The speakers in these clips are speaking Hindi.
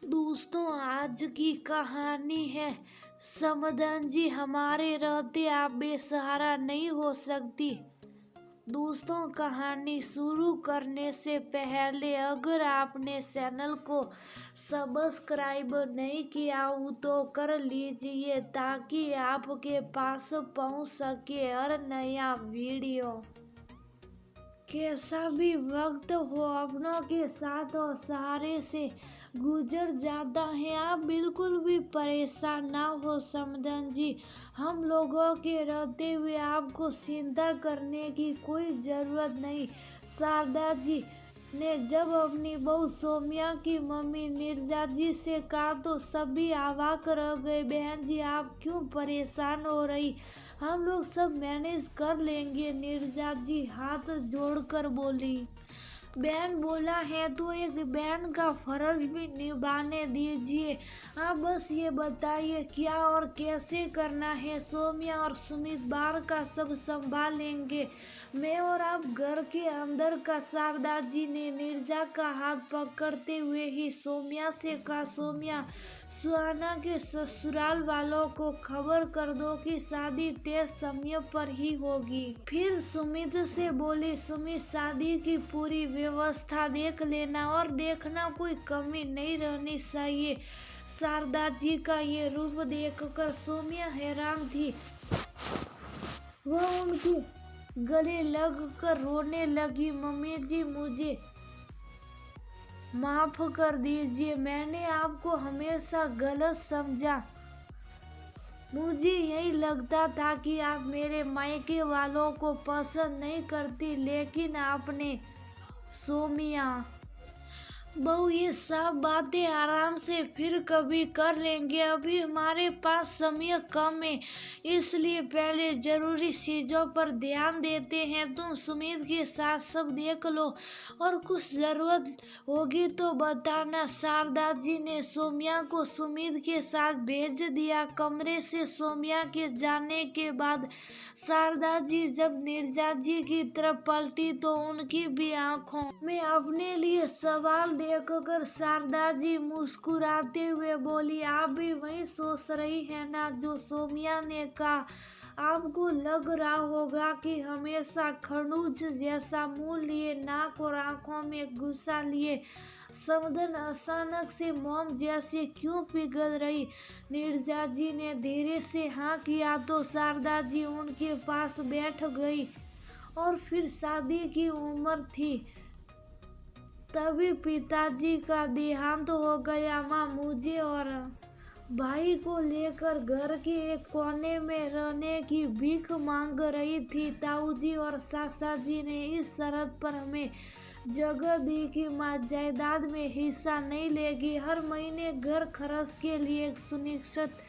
दोस्तों, आज की कहानी है समदन जी हमारे रहते आप बेसहारा नहीं हो सकती। दोस्तों, कहानी शुरू करने से पहले अगर आपने चैनल को सब्सक्राइब नहीं किया हो तो कर लीजिए ताकि आपके पास पहुंच सके हर नया वीडियो। कैसा भी वक्त हो अपनों के साथ और सहारे से गुजर जाता है। आप बिल्कुल भी परेशान ना हो समदन जी, हम लोगों के रहते हुए आपको चिंता करने की कोई जरूरत नहीं। शारदा जी ने जब अपनी बहू सोमिया की मम्मी नीरजा जी से कहा तो सभी अवाक रह गए। बहन जी, आप क्यों परेशान हो रही, हम लोग सब मैनेज कर लेंगे। नीरजा जी हाथ जोड़कर बोली। बहन बोला है तो एक बहन का फर्ज भी निभाने दीजिए। आप बस ये बताइए क्या और कैसे करना है। सोमिया और सुमित बाहर का सब संभाल लेंगे, मैं और आप घर के अंदर का। शारदा जी ने नीरजा का हाथ पकड़ते हुए ही सोमिया से कहा। सोमिया, सुहाना के ससुराल वालों को खबर कर दो कि शादी तय समय पर ही होगी। फिर सुमित से बोली, सुमित शादी की पूरी व्यवस्था देख लेना और देखना कोई कमी नहीं रहनी चाहिए। शारदा जी का ये रूप देखकर सोमिया हैरान थी। वह उनके गले लगकर रोने लगी। मम्मी जी, मुझे माफ कर दीजिए, मैंने आपको हमेशा गलत समझा। मुझे यही लगता था कि आप मेरे मायके वालों को पसंद नहीं करती, लेकिन आपने। सोमिया, बहू ये सब बातें आराम से फिर कभी कर लेंगे, अभी हमारे पास समय कम है, इसलिए पहले जरूरी चीजों पर ध्यान देते हैं। तुम सुमित के साथ सब देख लो और कुछ जरूरत होगी तो बताना। शारदा जी ने सोमिया को सुमित के साथ भेज दिया। कमरे से सोमिया के जाने के बाद शारदा जी जब नीरजा जी की तरफ पलटी तो उनकी भी आंखों में अपने लिए सवाल देखकर शारदा जी मुस्कुराते हुए बोली, आप भी वही सोच रही है ना जो सोमिया ने कहा। आपको लग रहा होगा कि हमेशा खरबूज जैसा मुंह लिए, नाक और आंखों में गुस्सा लिए समदन अचानक से मोम जैसे क्यों पिघल रही। नीरजा जी ने धीरे से हाँ किया तो शारदा जी उनके पास बैठ गई। और फिर शादी की उम्र थी तभी पिताजी का देहांत हो गया। माँ मुझे और भाई को लेकर घर के एक कोने में रहने की भीख मांग रही थी। ताऊजी और सासा जी ने इस शर्त पर हमें जगह दी कि माँ जायदाद में हिस्सा नहीं लेगी, हर महीने घर खर्च के लिए एक सुनिश्चित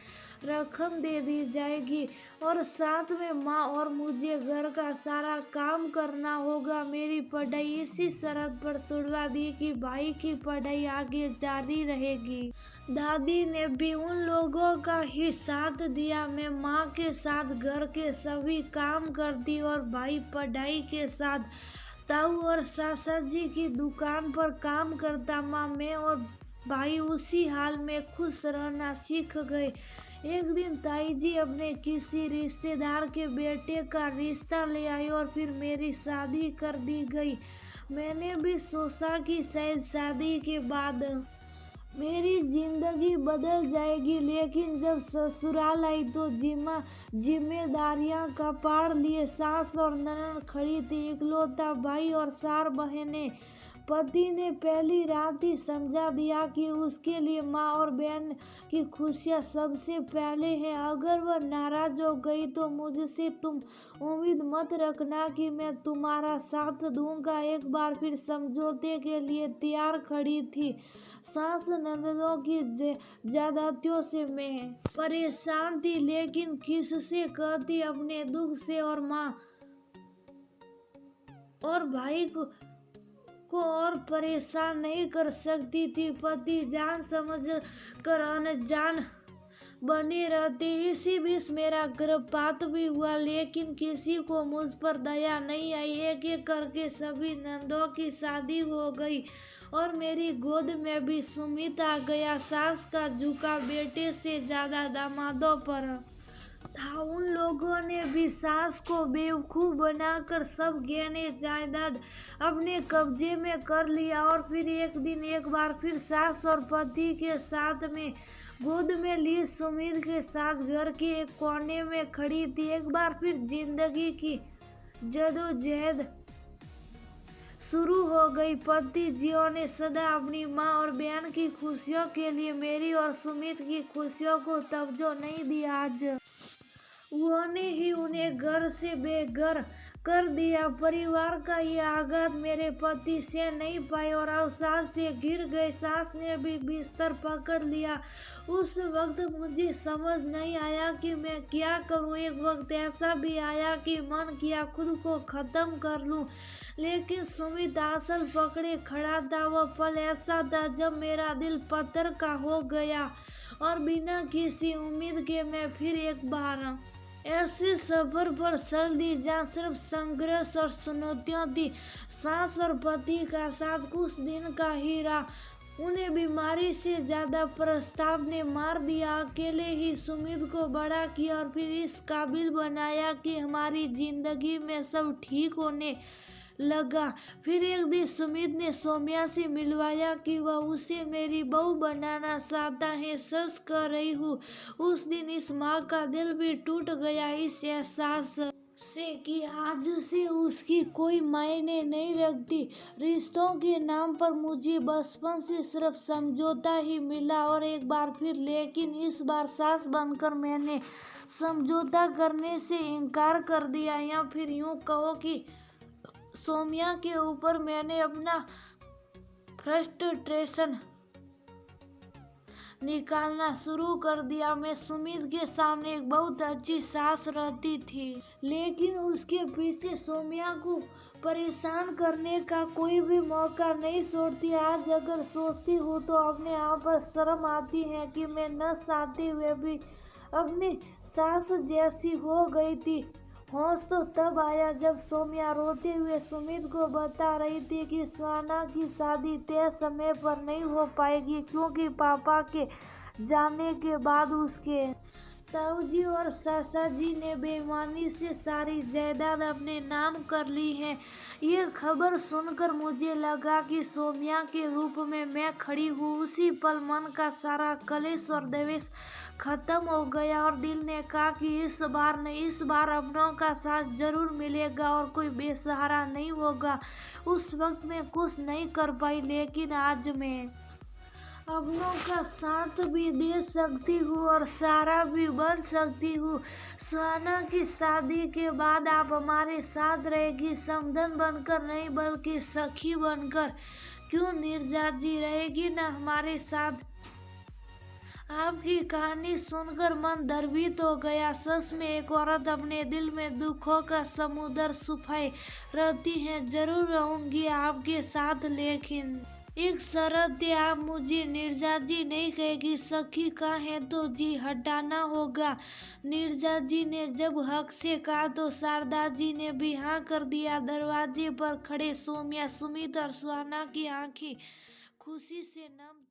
रकम दे दी जाएगी और साथ में माँ और मुझे घर का सारा काम करना होगा। मेरी पढ़ाई इसी शर्त पर छुड़वा दी कि भाई की पढ़ाई आगे जारी रहेगी। दादी ने भी उन लोगों का ही साथ दिया। मैं माँ के साथ घर के सभी काम करती और भाई पढ़ाई के साथ ताऊ और सासा जी की दुकान पर काम करता। माँ, मैं और भाई उसी हाल में खुश रहना सीख गए। एक दिन ताई जी अपने किसी रिश्तेदार के बेटे का रिश्ता ले आई और फिर मेरी शादी कर दी गई। मैंने भी सोचा कि शायद शादी के बाद मेरी जिंदगी बदल जाएगी, लेकिन जब ससुराल आई तो जिम्मेदारियां कपाड़ लिए। सास और ननद खड़ी थी, इकलौता भाई और 4 बहनें। पति ने पहली रात ही समझा दिया कि उसके लिए माँ और बहन की खुशियाँ सबसे पहले हैं। अगर वह नाराज हो गई तो मुझसे तुम उम्मीद मत रखना कि मैं तुम्हारा साथ दूंगा। एक बार फिर समझौते के लिए तैयार खड़ी थी। सास ननदों की ज्यादतियों से मैं परेशान थी, लेकिन किससे कहती अपने दुख से, और माँ और भाई को और परेशान नहीं कर सकती थी। पति जान समझ कर अनजान बने रहते। इसी बीच मेरा गर्भपात भी हुआ, लेकिन किसी को मुझ पर दया नहीं आई। एक एक करके सभी नंदों की शादी हो गई और मेरी गोद में भी सुमित आ गया। सास का झुका बेटे से ज्यादा दामादों पर था। उन लोगों ने भी सास को बेवकूफ बनाकर सब गहने जायदाद अपने कब्जे में कर लिया। और फिर एक दिन एक बार फिर सास और पति के साथ में गोद में ली सुमित के साथ घर के एक कोने में खड़ी थी। एक बार फिर जिंदगी की जदोजहद शुरू हो गई। पति जियो ने सदा अपनी माँ और बहन की खुशियों के लिए मेरी और सुमित की खुशियों को तवज्जो नहीं दिया। आज उन्होंने ही उन्हें घर से बेघर कर दिया। परिवार का ये आघात मेरे पति से नहीं पाए और अवसाद से गिर गए। सास ने भी बिस्तर पकड़ लिया। उस वक्त मुझे समझ नहीं आया कि मैं क्या करूं। एक वक्त ऐसा भी आया कि मन किया खुद को खत्म कर लूं, लेकिन सुमित आंचल पकड़े खड़ा था। वह पल ऐसा था जब मेरा दिल पत्थर का हो गया और बिना किसी उम्मीद के मैं फिर एक बार ऐसे सफर पर चल दी जहाँ सिर्फ संघर्ष और चुनौतियाँ थी। सास और पति का साथ कुछ दिन का ही रहा। उन्हें बीमारी से ज्यादा प्रस्ताव ने मार दिया। अकेले ही सुमित को बड़ा किया और फिर इस काबिल बनाया कि हमारी जिंदगी में सब ठीक होने लगा। फिर एक दिन सुमित ने सौम्या से मिलवाया कि वह उसे मेरी बहू बनाना चाहता है। सच कह रही हूँ, उस दिन इस माँ का दिल भी टूट गया इस एहसास से कि आज से उसकी कोई मायने नहीं रखती। रिश्तों के नाम पर मुझे बचपन से सिर्फ समझौता ही मिला और एक बार फिर, लेकिन इस बार सास बनकर मैंने समझौता करने से इनकार कर दिया। या फिर यूँ कहो कि सौम्या के ऊपर मैंने अपना फ्रस्ट्रेशन निकालना शुरू कर दिया। मैं सुमित के सामने एक बहुत अच्छी सास रहती थी, लेकिन उसके पीछे सौम्या को परेशान करने का कोई भी मौका नहीं छोड़ती। आज अगर सोचती हूँ तो अपने आप पर शर्म आती है कि मैं न चाहते हुए भी अपनी सास जैसी हो गई थी। होश तो तब आया जब सौम्या रोते हुए सुमित को बता रही थी कि सुहाना की शादी तय समय पर नहीं हो पाएगी, क्योंकि पापा के जाने के बाद उसके ताऊजी और सासा जी ने बेईमानी से सारी जायदाद अपने नाम कर ली है। ये खबर सुनकर मुझे लगा कि सौम्या के रूप में मैं खड़ी हूँ। उसी पल मन का सारा कलेश और द्वेष खत्म हो गया और दिल ने कहा कि इस बार नहीं, इस बार अपनों का साथ जरूर मिलेगा और कोई बेसहारा नहीं होगा। उस वक्त मैं कुछ नहीं कर पाई, लेकिन आज मैं अपनों का साथ भी दे सकती हूँ और सहारा भी बन सकती हूँ। सुहाना की शादी के बाद आप हमारे साथ रहेगी, समधन बनकर नहीं बल्कि सखी बनकर। क्यों नीरजा जी रहेगी ना हमारे साथ। आपकी कहानी सुनकर मन द्रवित हो गया। सच में एक औरत अपने दिल में दुखों का समुद्र छुपाए रहती है। जरूर रहूंगी आपके साथ, लेकिन एक शर्त है, आप मुझे नीरजा जी नहीं कहेगी। सखी का है तो जी हटाना होगा। नीरजा जी ने जब हक से कहा तो शारदा जी ने भी हाँ कर दिया। दरवाजे पर खड़े सौम्या, सुमित और सुहाना की आंखें खुशी से नम